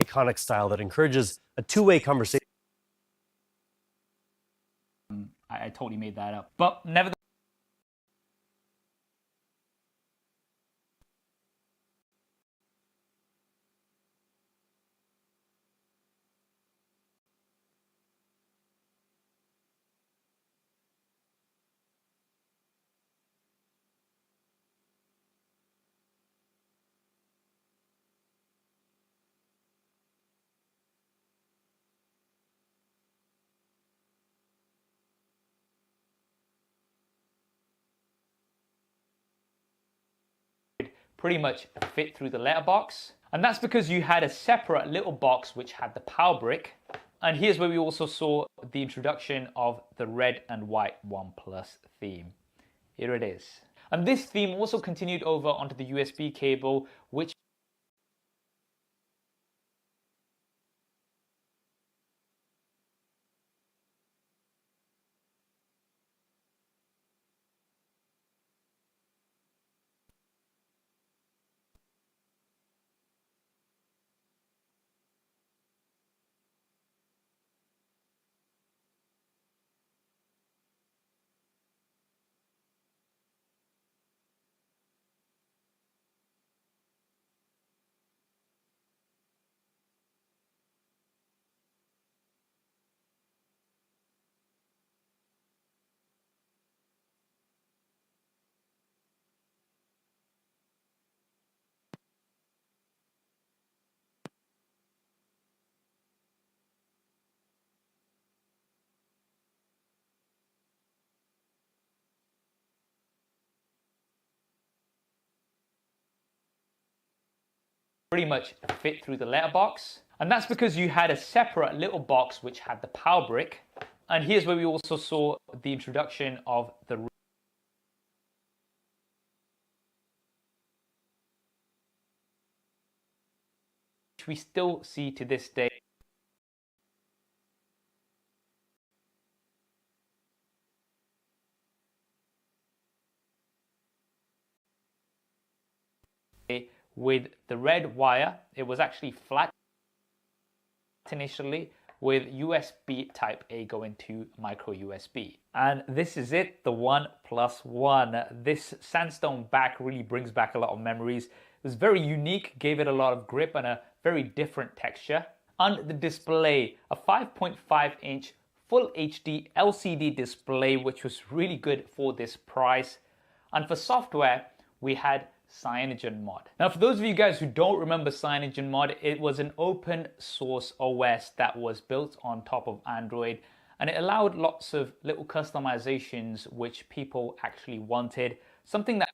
iconic style that encourages a two-way conversation. I totally made that up. But nevertheless, pretty much fit through the letterbox. And that's because you had a separate little box which had the power brick. And here's where we also saw the introduction of the red and white OnePlus theme. Here it is. And this theme also continued over onto the USB cable, which pretty much fit through the letterbox. And that's because you had a separate little box which had the power brick. And here's where we also saw the introduction of the which we still see to this day. With the red wire, it was actually flat initially with USB type A going to micro USB. And this is it, the OnePlus One. This sandstone back really brings back a lot of memories. It was very unique, gave it a lot of grip and a very different texture. On the display, a 5.5-inch Full HD LCD display, which was really good for this price. And for software, we had CyanogenMod. Now, for those of you guys who don't remember CyanogenMod, it was an open source OS that was built on top of Android, and it allowed lots of little customizations which people actually wanted, something that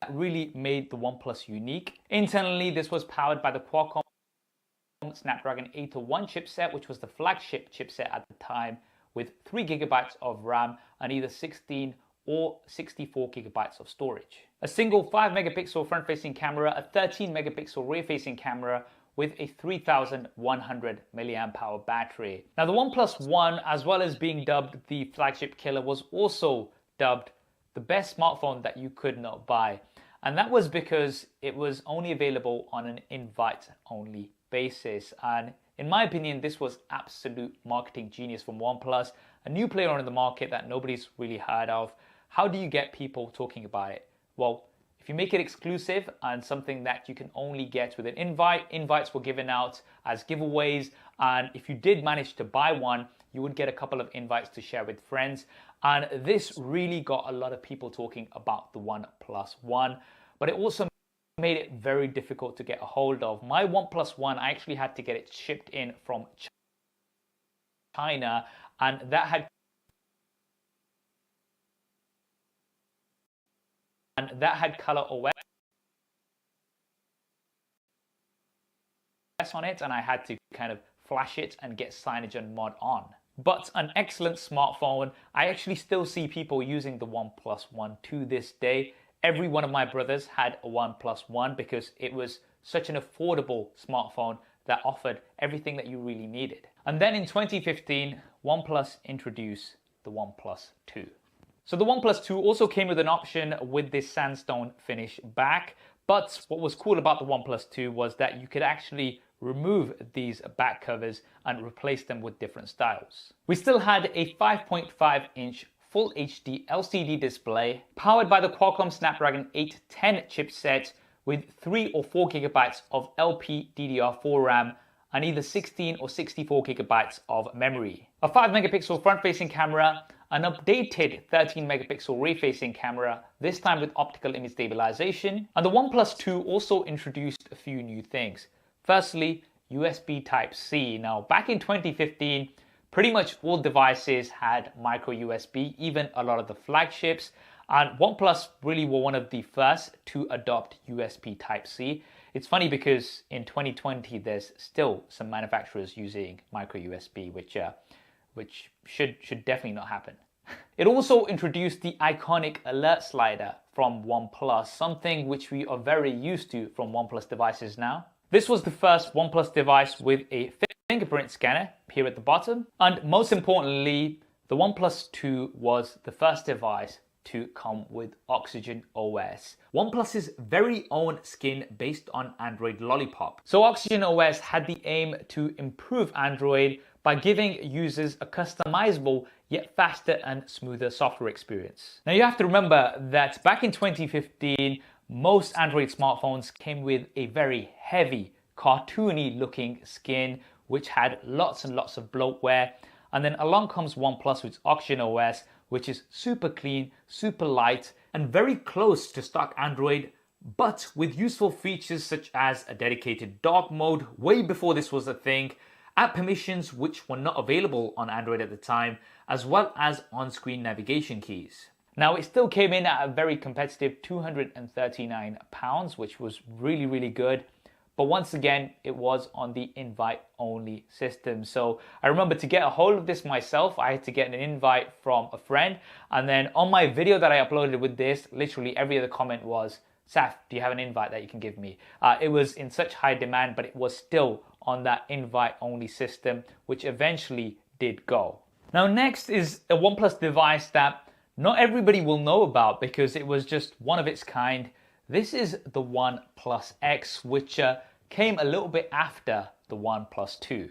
really made the OnePlus unique. Internally, this was powered by the Qualcomm Snapdragon 801 chipset, which was the flagship chipset at the time, with 3 GB of RAM and either 16 or 64 GB of storage. A single 5 megapixel front-facing camera, a 13 megapixel rear-facing camera with a 3100 milliamp hour battery. Now the OnePlus One, as well as being dubbed the flagship killer, was also dubbed the best smartphone that you could not buy. And that was because it was only available on an invite-only basis. And in my opinion, this was absolute marketing genius from OnePlus, a new player in the market that nobody's really heard of. How do you get people talking about it? Well, if you make it exclusive and something that you can only get with an invite, invites were given out as giveaways. And if you did manage to buy one, you would get a couple of invites to share with friends. And this really got a lot of people talking about the OnePlus One, but it also made it very difficult to get a hold of. My OnePlus One, I actually had to get it shipped in from China, and that had color OS on it, and I had to kind of flash it and get CyanogenMod on. But an excellent smartphone. I actually still see people using the OnePlus One to this day. Every one of my brothers had a OnePlus One because it was such an affordable smartphone that offered everything that you really needed. And then in 2015, OnePlus introduced the OnePlus 2. So the OnePlus 2 also came with an option with this sandstone finish back, but what was cool about the OnePlus 2 was that you could actually remove these back covers and replace them with different styles. We still had a 5.5-inch Full HD LCD display powered by the Qualcomm Snapdragon 810 chipset with 3 or 4 gigabytes of LPDDR4 RAM and either 16 or 64 gigabytes of memory. A 5 megapixel front-facing camera, an updated 13 megapixel rear-facing camera, this time with optical image stabilization, and the OnePlus 2 also introduced a few new things. Firstly, USB Type-C. Now, back in 2015, pretty much all devices had micro USB, even a lot of the flagships, and OnePlus really were one of the first to adopt USB Type-C. It's funny because in 2020, there's still some manufacturers using micro USB, which should definitely not happen. It also introduced the iconic alert slider from OnePlus, something which we are very used to from OnePlus devices now. This was the first OnePlus device with a fingerprint scanner here at the bottom, and most importantly, the OnePlus 2 was the first device to come with Oxygen OS, OnePlus's very own skin based on Android Lollipop. So Oxygen OS had the aim to improve Android by giving users a customizable yet faster and smoother software experience. Now you have to remember that back in 2015, most Android smartphones came with a very heavy, cartoony looking skin which had lots and lots of bloatware, and then along comes OnePlus with Oxygen OS, which is super clean, super light, and very close to stock Android, but with useful features such as a dedicated dark mode way before this was a thing, app permissions which were not available on Android at the time, as well as on-screen navigation keys. Now it still came in at a very competitive £239, which was really, really good. But once again, it was on the invite-only system. So I remember to get a hold of this myself, I had to get an invite from a friend. And then on my video that I uploaded with this, literally every other comment was, Saf, do you have an invite that you can give me? It was in such high demand, but it was still on that invite-only system, which eventually did go. Now next is a OnePlus device that not everybody will know about because it was just one of its kind. This is the OnePlus X, which came a little bit after the OnePlus 2.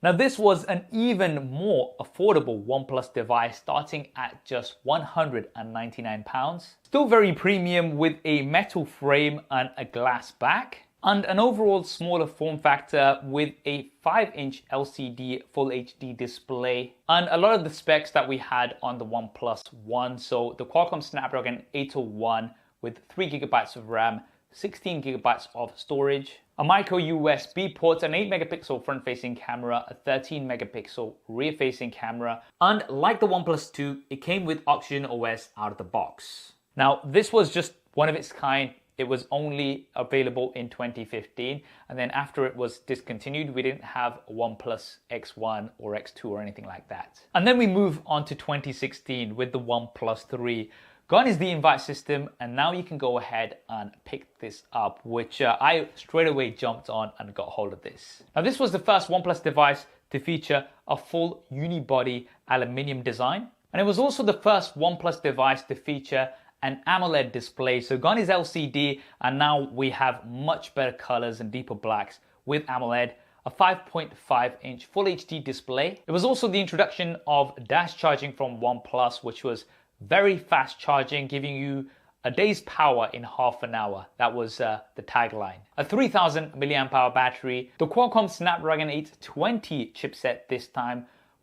Now this was an even more affordable OnePlus device starting at just £199. Still very premium with a metal frame and a glass back, and an overall smaller form factor with a 5-inch LCD Full HD display, and a lot of the specs that we had on the OnePlus One. So the Qualcomm Snapdragon 801 with 3 gigabytes of RAM, 16 gigabytes of storage, a micro USB port, an 8 megapixel front-facing camera, a 13 megapixel rear-facing camera, and like the OnePlus 2, it came with Oxygen OS out of the box. Now, this was just one of its kind. It was only available in 2015, and then after it was discontinued, we didn't have a OnePlus X1 or X2 or anything like that. And then we move on to 2016 with the OnePlus 3. Gone is the invite system, and now you can go ahead and pick this up, which I straight away jumped on and got hold of this. Now this was the first OnePlus device to feature a full unibody aluminium design, and it was also the first OnePlus device to feature an AMOLED display. So gone is LCD, and now we have much better colors and deeper blacks with AMOLED, a 5.5-inch Full HD display. It was also the introduction of dash charging from OnePlus, which was very fast charging, giving you a day's power in half an hour. That was the tagline. A 3000 milliamp hour battery, the Qualcomm Snapdragon 820 chipset this time,